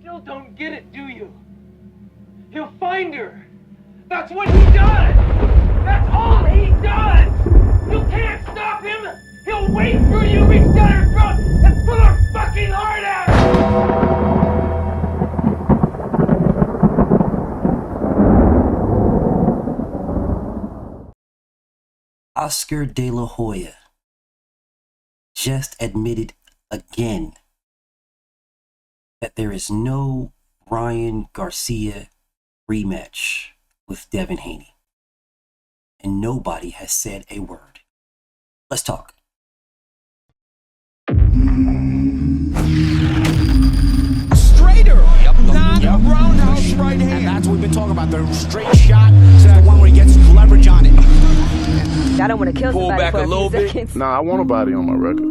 still don't get it, do you? He'll find her. That's what he does. That's all he does. You can't stop him. He'll wait for you, reach down her throat, and pull her fucking heart out. Oscar De La Hoya just admitted again that there is no Ryan Garcia rematch with Devin Haney. And nobody has said a word. Let's talk. Straighter, not a roundhouse right hand. And that's what we've been talking about. The straight shot is the one where he gets leverage on it. I don't want to kill Pull somebody back for a little bit. seconds. Nah, I want a body on my record.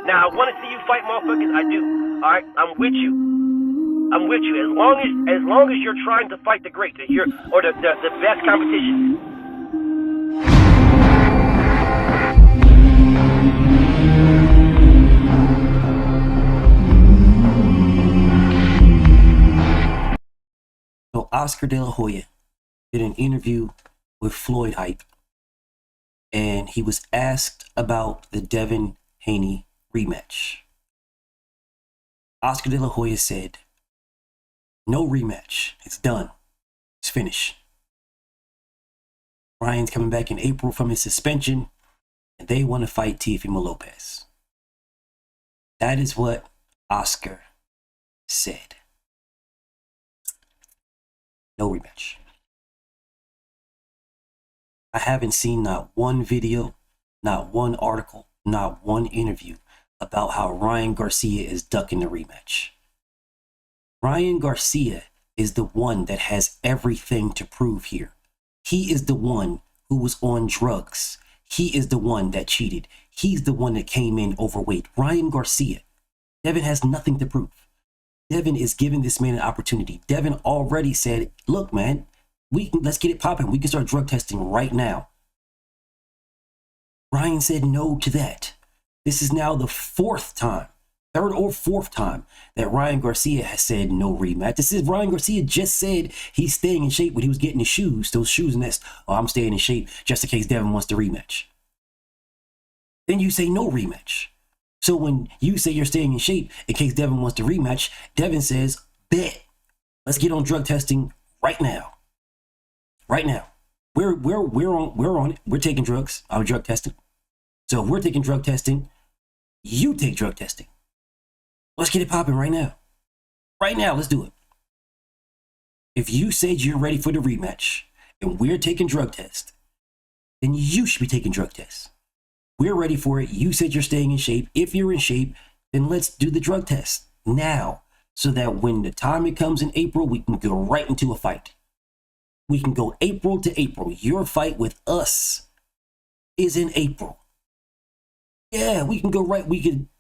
Now, I want to see you fight motherfuckers. I do. All right, I'm with you. I'm with you. As long as you're trying to fight the great, the best competition. So Oscar De La Hoya did an interview with Floyd Hype, and he was asked about the Devin Haney rematch. Oscar De La Hoya said, "No rematch. It's done. It's finished. Ryan's coming back in April from his suspension, and they want to fight Teofimo Lopez." That is what Oscar said. No rematch. I haven't seen not one video, not one article, not one interview about how Ryan Garcia is ducking the rematch. Ryan Garcia is the one that has everything to prove here. He is the one who was on drugs. He is the one that cheated. He's the one that came in overweight. Ryan Garcia. Devin has nothing to prove. Devin is giving this man an opportunity. Devin already said, "Look, man, let's get it popping. We can start drug testing right now." Ryan said no to that. This is now the third or fourth time that Ryan Garcia has said no rematch. This is Ryan Garcia just said he's staying in shape when he was getting his shoes, those shoes, and that's, "Oh, I'm staying in shape just in case Devin wants to rematch." Then you say no rematch. So when you say you're staying in shape in case Devin wants to rematch, Devin says, "Bet, let's get on drug testing right now. Right now. We're on it. We're taking drugs. I'm drug testing. So if we're taking drug testing, you take drug testing. Let's get it popping right now. Right now, let's do it. If you said you're ready for the rematch and we're taking drug tests, then you should be taking drug tests. We're ready for it. You said you're staying in shape. If you're in shape, then let's do the drug test now so that when the time it comes in April, we can go right into a fight. We can go April to April. Your fight with us is in April. Yeah, we can go right. We can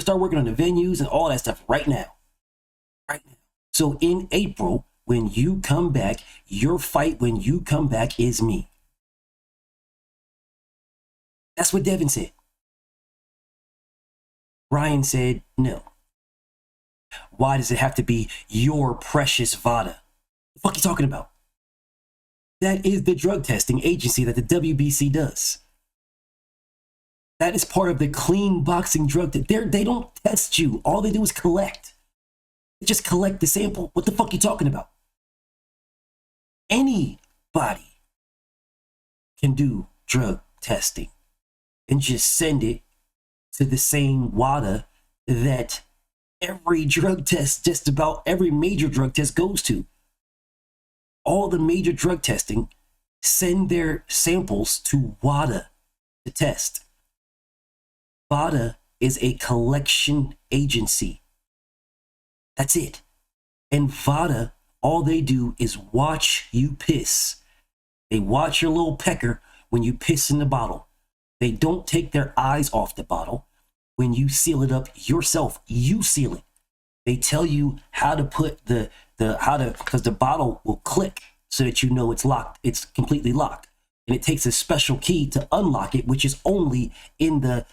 start working on the venues and all that stuff right now. Right now. So in April, when you come back, your fight when you come back is me." That's what Devin said. Ryan said no. Why does it have to be your precious Vada? The fuck you talking about? That is the drug testing agency that the WBC does. That is part of the clean boxing drug. They don't test you. All they do is collect. They just collect the sample. What the fuck you talking about? Anybody can do drug testing and just send it to the same WADA that every drug test, just about every major drug test goes to. All the major drug testing send their samples to WADA to test. Vada is a collection agency. That's it. And Vada, all they do is watch you piss. They watch your little pecker when you piss in the bottle. They don't take their eyes off the bottle. When you seal it up yourself, you seal it. They tell you how to put because the bottle will click so that you know it's locked. It's completely locked. And it takes a special key to unlock it, which is only in the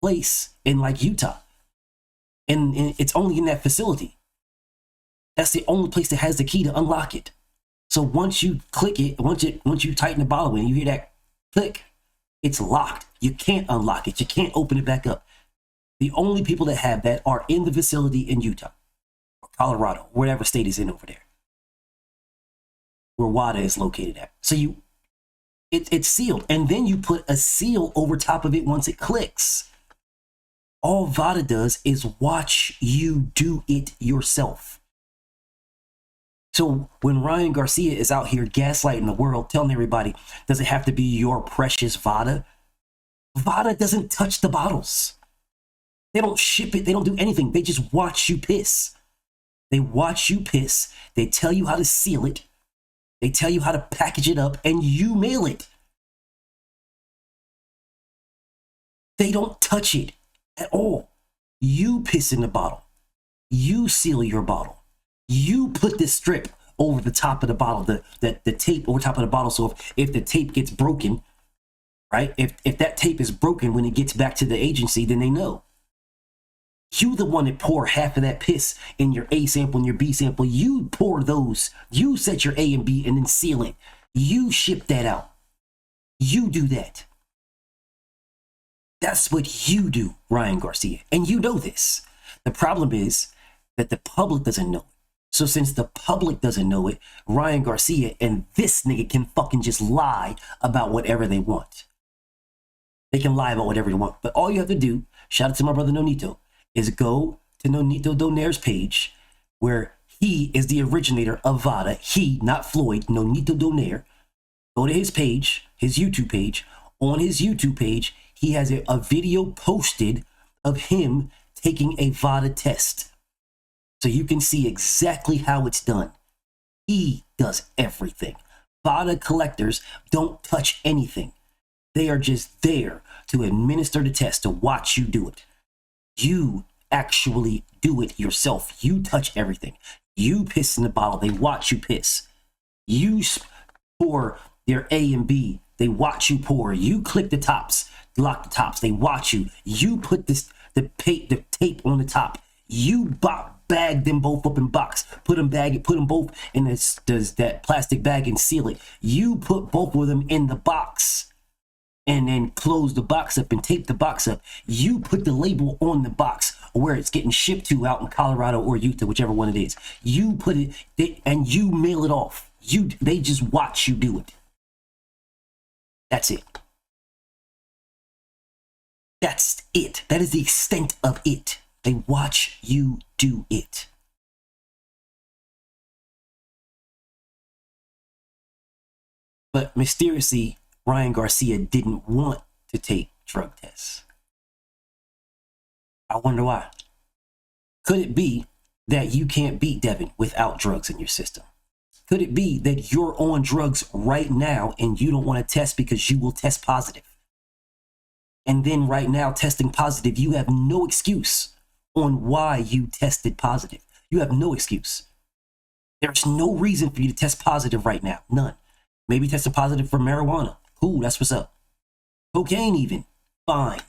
place in like Utah. And it's only in that facility. That's the only place that has the key to unlock it. So once you click it, once you tighten the bottle and you hear that click, it's locked. You can't unlock it. You can't open it back up. The only people that have that are in the facility in Utah or Colorado, whatever state is in over there, where Wada is located at. So it's sealed, and then you put a seal over top of it once it clicks. All Vada does is watch you do it yourself. So when Ryan Garcia is out here gaslighting the world, telling everybody, does it have to be your precious Vada? Vada doesn't touch the bottles. They don't ship it. They don't do anything. They just watch you piss. They watch you piss. They tell you how to seal it. They tell you how to package it up, and you mail it. They don't touch it at all. You piss in the bottle. You seal your bottle. You put this strip over the top of the bottle, the tape over top of the bottle. So if the tape gets broken, right? If that tape is broken when it gets back to the agency, then they know. You the one that pour half of that piss in your A sample and your B sample. You pour those. You set your A and B and then seal it. You ship that out. You do that. That's what you do, Ryan Garcia. And you know this. The problem is that the public doesn't know it. So since the public doesn't know it, Ryan Garcia and this nigga can fucking just lie about whatever they want. They can lie about whatever they want. But all you have to do, shout out to my brother Nonito, is go to Nonito Donaire's page, where he is the originator of Vada. He, not Floyd, Nonito Donaire. Go to his page, his YouTube page. On his YouTube page, he has a video posted of him taking a Vada test. So you can see exactly how it's done. He does everything. Vada collectors don't touch anything. They are just there to administer the test, to watch you do it. You actually do it yourself. You touch everything. You piss in the bottle. They watch you piss. You pour their A and B. They watch you pour. You click the tops, lock the tops. They watch you. You put the tape on the top. You bag them both up in box. Put them both in that plastic bag and seal it. You put both of them in the box and then close the box up and tape the box up. You put the label on the box where it's getting shipped to out in Colorado or Utah, whichever one it is. You put it and you mail it off. They just watch you do it. That's it. That's it. That is the extent of it. They watch you do it. But mysteriously, Ryan Garcia didn't want to take drug tests. I wonder why. Could it be that you can't beat Devin without drugs in your system? Could it be that you're on drugs right now and you don't want to test because you will test positive? And then right now, testing positive, you have no excuse on why you tested positive. You have no excuse. There's no reason for you to test positive right now. None. Maybe testing positive for marijuana. Cool, that's what's up. Cocaine even. Fine.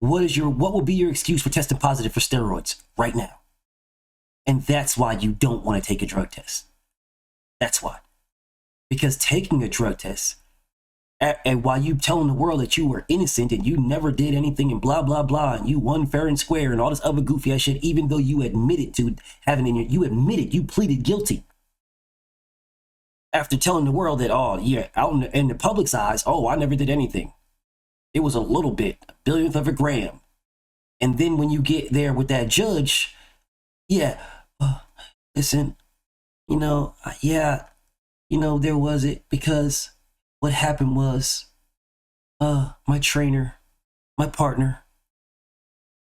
What will be your excuse for testing positive for steroids right now? And that's why you don't want to take a drug test. That's why. Because taking a drug test, and while you telling the world that you were innocent and you never did anything and blah, blah, blah, and you won fair and square and all this other goofy ass shit, even though you admitted to having you pleaded guilty. After telling the world that, oh, yeah, out in the public's eyes, oh, I never did anything. It was a little bit, a billionth of a gram. And then when you get there with that judge, yeah, listen, there was it because what happened was my trainer, my partner,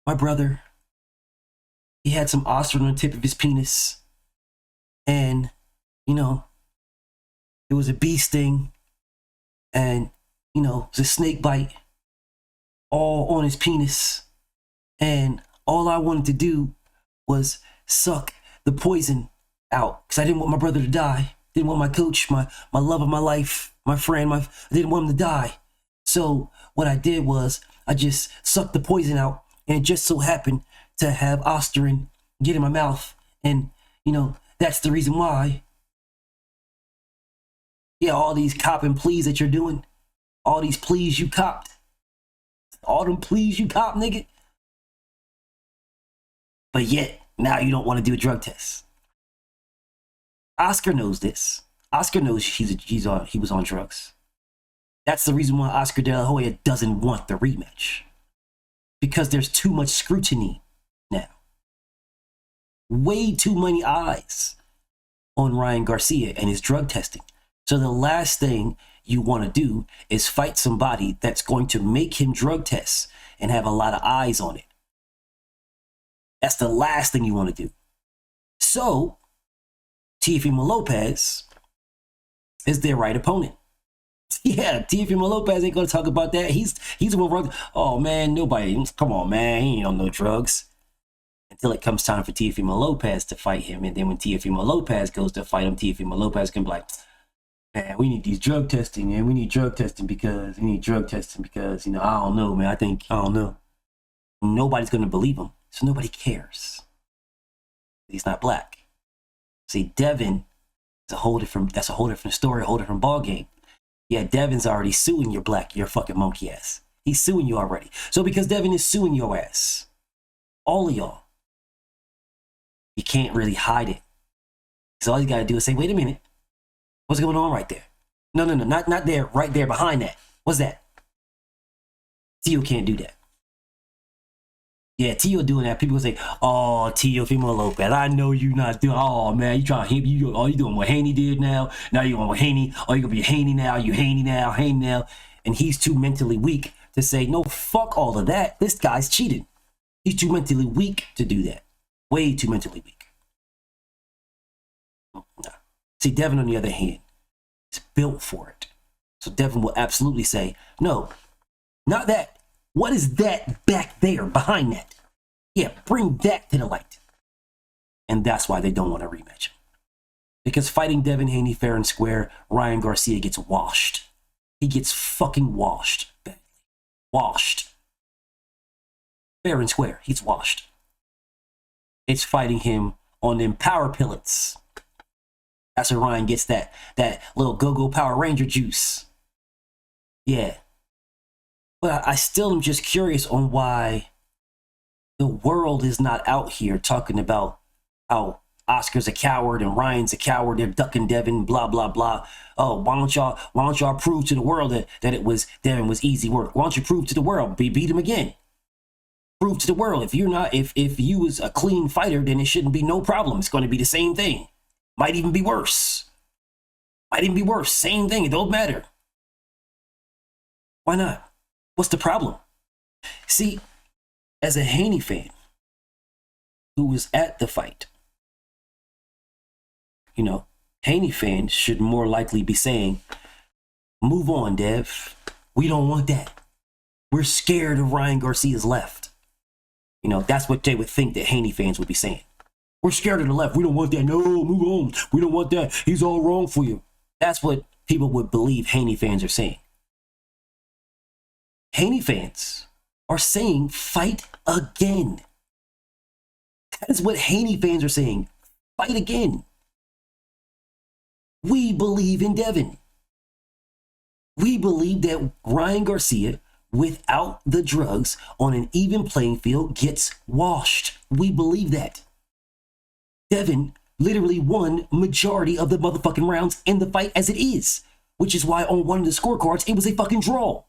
my brother, he had some ostrin on the tip of his penis. And, it was a bee sting and, it was a snake bite all on his penis. And all I wanted to do was suck the poison out because I didn't want my brother to die. Didn't want my coach, my love of my life, my friend, I didn't want him to die. So what I did was I just sucked the poison out, and it just so happened to have Osterin get in my mouth. And, you know, that's the reason why. Yeah, all these copping pleas that you're doing, all these pleas you copped, all them pleas you copped, nigga. But yet, now you don't want to do a drug test. Oscar knows this. Oscar knows he was on drugs. That's the reason why Oscar De La Hoya doesn't want the rematch. Because there's too much scrutiny now. Way too many eyes on Ryan Garcia and his drug testing. So the last thing you want to do is fight somebody that's going to make him drug test and have a lot of eyes on it. That's the last thing you want to do. So, Teofimo Lopez is their right opponent. Yeah, Teofimo Lopez ain't going to talk about that. He's the one. Oh, man, nobody. Come on, man. He ain't on no drugs. Until it comes time for Teofimo Lopez to fight him. And then when Teofimo Lopez goes to fight him, Teofimo Lopez can be like, man, we need these drug testing, man. We need drug testing because, you know, I don't know, man. I don't know. Nobody's going to believe him. So nobody cares. He's not black. See, Devin is a whole different story, a whole different ballgame. Yeah, Devin's already suing your fucking monkey ass. He's suing you already. So because Devin is suing your ass, all of y'all, you can't really hide it. So all you gotta do is say, wait a minute, what's going on right there? No, not there, right there behind that. What's that? Tio can't do that. Yeah, Tio doing that. People say, oh, Teofimo Lopez, I know you not doing, oh, man, you trying to hit, you doing what Haney did now. Now you going with Haney. Oh, you going to be Haney now. You Haney now. And he's too mentally weak to say, no, fuck all of that. This guy's cheated. He's too mentally weak to do that. Way too mentally weak. No. See, Devin, on the other hand, is built for it. So Devin will absolutely say, no, not that. What is that back there behind that? Yeah, bring that to the light. And that's why they don't want to rematch him. Because fighting Devin Haney fair and square, Ryan Garcia gets washed. He gets fucking washed. Washed. Fair and square, he's washed. It's fighting him on them power pellets. That's where Ryan gets that little go-go Power Ranger juice. Yeah. But I still am just curious on why the world is not out here talking about how Oscar's a coward and Ryan's a coward. They're ducking Devin, blah, blah, blah. Oh, why don't y'all prove to the world that Devin was easy work? Why don't you prove to the world? Beat him again. Prove to the world if you was a clean fighter, then it shouldn't be no problem. It's going to be the same thing. Might even be worse. Same thing. It don't matter. Why not? What's the problem? See, as a Haney fan who was at the fight, you know, Haney fans should more likely be saying, move on, Dev. We don't want that. We're scared of Ryan Garcia's left. You know, that's what they would think that Haney fans would be saying. We're scared of the left. We don't want that. No, move on. We don't want that. He's all wrong for you. That's what people would believe Haney fans are saying. Haney fans are saying, fight again. That is what Haney fans are saying. Fight again. We believe in Devin. We believe that Ryan Garcia, without the drugs, on an even playing field, gets washed. We believe that. Devin literally won majority of the motherfucking rounds in the fight as it is, which is why on one of the scorecards, it was a fucking draw.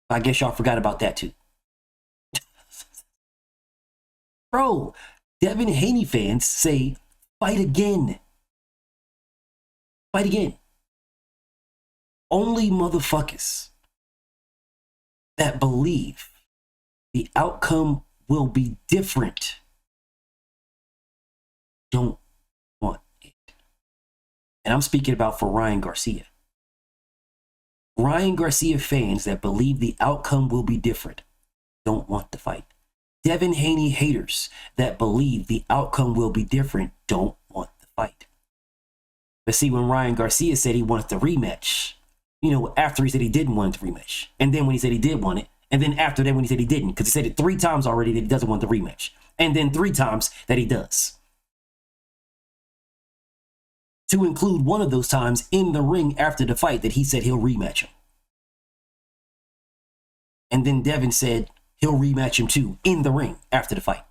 I guess y'all forgot about that too. Bro, Devin Haney fans say, fight again. Fight again. Only motherfuckers that believe the outcome will be different don't want it. And I'm speaking about for Ryan Garcia. Ryan Garcia fans that believe the outcome will be different don't want to fight. Devin Haney haters that believe the outcome will be different don't want to fight. But see, when Ryan Garcia said he wanted the rematch, you know, after he said he didn't want the rematch. And then when he said he did want it. And then after that when he said he didn't. Because he said it 3 times already that he doesn't want the rematch. And then 3 times that he does. To include one of those times in the ring after the fight that he said he'll rematch him. And then Devin said he'll rematch him too in the ring after the fight.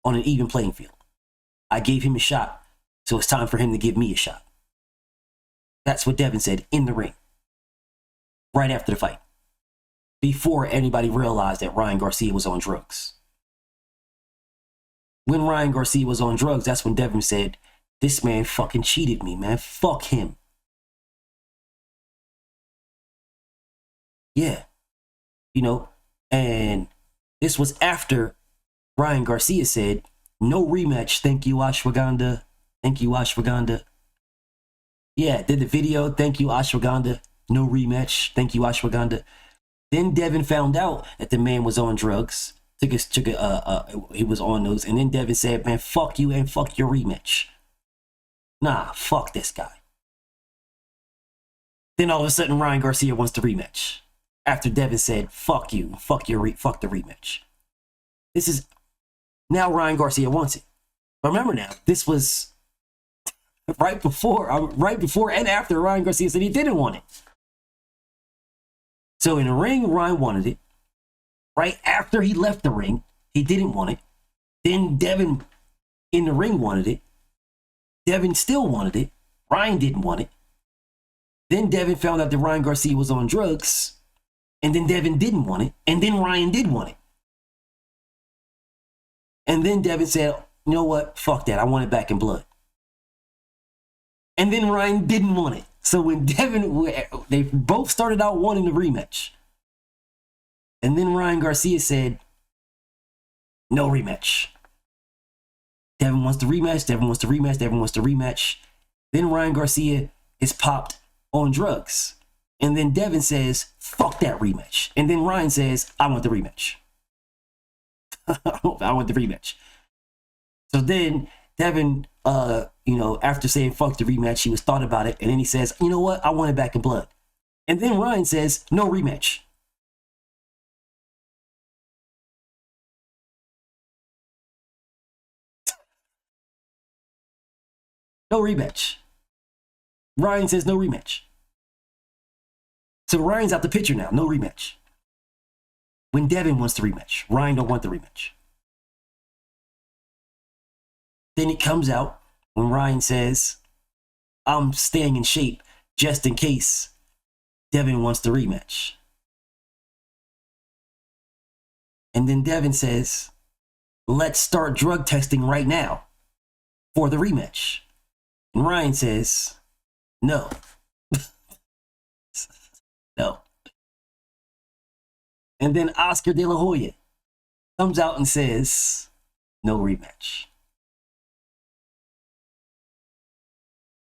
On an even playing field. I gave him a shot, so it's time for him to give me a shot. That's what Devin said in the ring. Right after the fight. Before anybody realized that Ryan Garcia was on drugs. When Ryan Garcia was on drugs, that's when Devin said, this man fucking cheated me, man. Fuck him. Yeah. You know, and this was after Ryan Garcia said, no rematch. Thank you, Ashwagandha. Thank you, Ashwagandha. Yeah, did the video. Thank you, Ashwagandha. No rematch. Thank you, Ashwagandha. Then Devin found out that the man was on drugs. He was on those. And then Devin said, man, fuck you and fuck your rematch. Nah, fuck this guy. Then all of a sudden, Ryan Garcia wants the rematch. After Devin said, fuck you, fuck the rematch. This is, now Ryan Garcia wants it. But remember now, this was right before and after Ryan Garcia said he didn't want it. So in the ring, Ryan wanted it. Right after he left the ring, he didn't want it. Then Devin in the ring wanted it. Devin still wanted it. Ryan didn't want it. Then Devin found out that Ryan Garcia was on drugs. And then Devin didn't want it. And then Ryan did want it. And then Devin said, you know what? Fuck that. I want it back in blood. And then Ryan didn't want it. So when they both started out wanting the rematch. And then Ryan Garcia said, no rematch. Devin wants the rematch. Devin wants the rematch. Devin wants the rematch. Then Ryan Garcia is popped on drugs. And then Devin says, fuck that rematch. And then Ryan says, I want the rematch. I want the rematch. So then Devin, after saying fuck the rematch, he was thought about it. And then he says, you know what? I want it back in blood. And then Ryan says, no rematch. No rematch. Ryan says no rematch. So Ryan's out the picture now. No rematch. When Devin wants the rematch, Ryan don't want the rematch. Then it comes out when Ryan says, I'm staying in shape just in case Devin wants the rematch. And then Devin says, let's start drug testing right now for the rematch. And Ryan says, no. No. And then Oscar De La Hoya comes out and says, no rematch.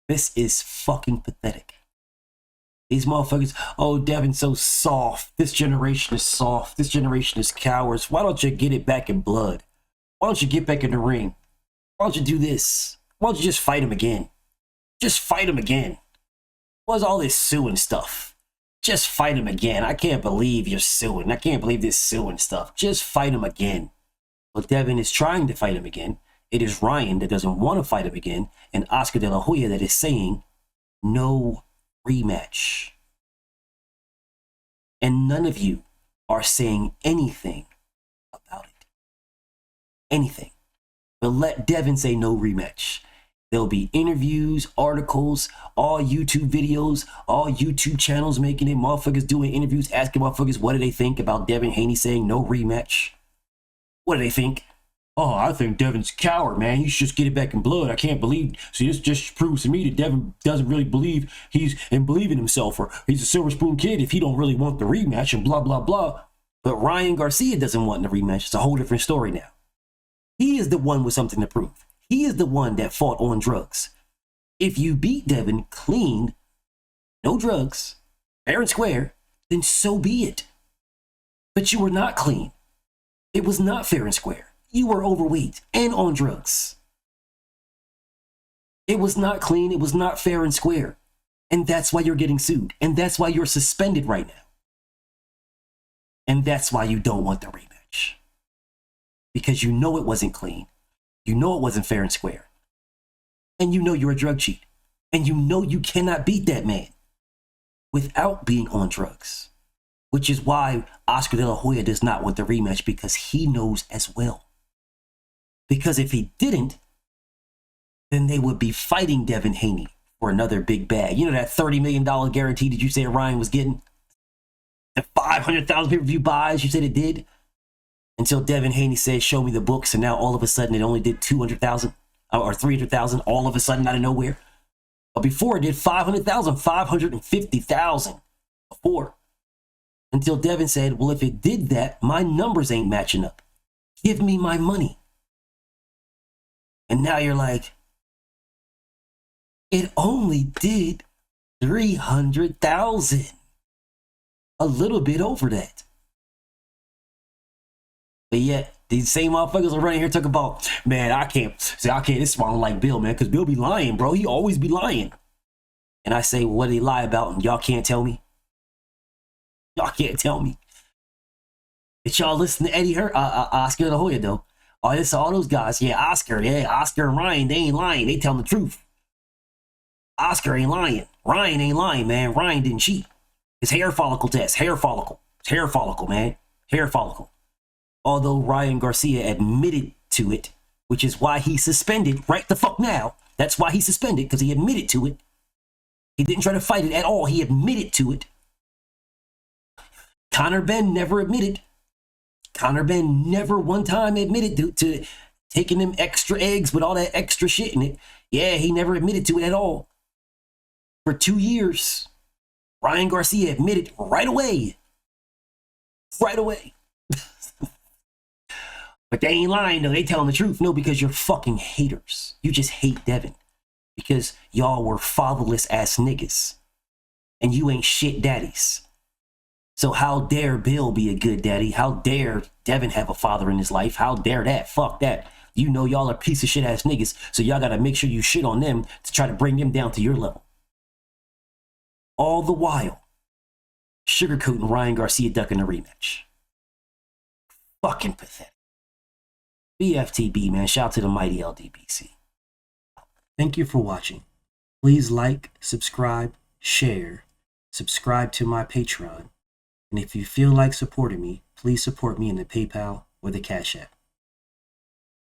This is fucking pathetic. These motherfuckers, oh, Devin's so soft. This generation is soft. This generation is cowards. Why don't you get it back in blood? Why don't you get back in the ring? Why don't you do this? Why don't you just fight him again? Just fight him again. What's all this suing stuff? Just fight him again. I can't believe you're suing. I can't believe this suing stuff. Just fight him again. Well, Devin is trying to fight him again. It is Ryan that doesn't want to fight him again, and Oscar De La Hoya that is saying no rematch. And none of you are saying anything about it. Anything. But let Devin say no rematch. There'll be interviews, articles, all YouTube videos, all YouTube channels making it. Motherfuckers doing interviews, asking motherfuckers what do they think about Devin Haney saying no rematch. What do they think? Oh, I think Devin's a coward, man. He should just get it back in blood. I can't believe. See, this just proves to me that Devin doesn't really believe believe in himself, or he's a silver spoon kid if he don't really want the rematch and blah, blah, blah. But Ryan Garcia doesn't want the rematch. It's a whole different story now. He is the one with something to prove. He is the one that fought on drugs. If you beat Devin clean, no drugs, fair and square, then so be it. But you were not clean. It was not fair and square. You were overweight and on drugs. It was not clean. It was not fair and square. And that's why you're getting sued. And that's why you're suspended right now. And that's why you don't want the rematch. Because you know it wasn't clean. You know it wasn't fair and square. And you know you're a drug cheat. And you know you cannot beat that man without being on drugs. Which is why Oscar De La Hoya does not want the rematch, because he knows as well. Because if he didn't, then they would be fighting Devin Haney for another big bag. You know that $30 million guarantee that you said Ryan was getting? The 500,000 pay-per-view buys you said it did? Until Devin Haney said, show me the books, and now all of a sudden it only did 200,000 or 300,000 all of a sudden out of nowhere. But before it did 500,000, 550,000 before. Until Devin said, well, if it did that, my numbers ain't matching up. Give me my money. And now you're like, it only did 300,000. A little bit over that. But yet, these same motherfuckers are running here talking about, man, I can't. This is why I don't like Bill, man, because Bill be lying, bro. He always be lying. And I say, what did he lie about? And y'all can't tell me. Y'all can't tell me. Did y'all listen to Oscar De La Hoya, though? Oh, this all those guys. Yeah, Oscar and Ryan, they ain't lying. They telling the truth. Oscar ain't lying. Ryan ain't lying, man. Ryan didn't cheat. His hair follicle test. Hair follicle. It's hair follicle, man. Hair follicle. Although Ryan Garcia admitted to it, which is why he's suspended right the fuck now. That's why he's suspended, because he admitted to it. He didn't try to fight it at all. He admitted to it. Conor Benn never admitted. Conor Benn never one time admitted to taking them extra eggs with all that extra shit in it. Yeah, he never admitted to it at all. For 2 years, Ryan Garcia admitted right away. Right away. But they ain't lying, though. They telling the truth. No, because you're fucking haters. You just hate Devin. Because y'all were fatherless ass niggas. And you ain't shit daddies. So how dare Bill be a good daddy? How dare Devin have a father in his life? How dare that? Fuck that. You know y'all are piece of shit ass niggas. So y'all got to make sure you shit on them to try to bring them down to your level. All the while, sugarcoating Ryan Garcia ducking a rematch. Fucking pathetic. BFTB, man. Shout out to the mighty LDBC. Thank you for watching. Please like, subscribe, share, subscribe to my Patreon. And if you feel like supporting me, please support me in the PayPal or the Cash App.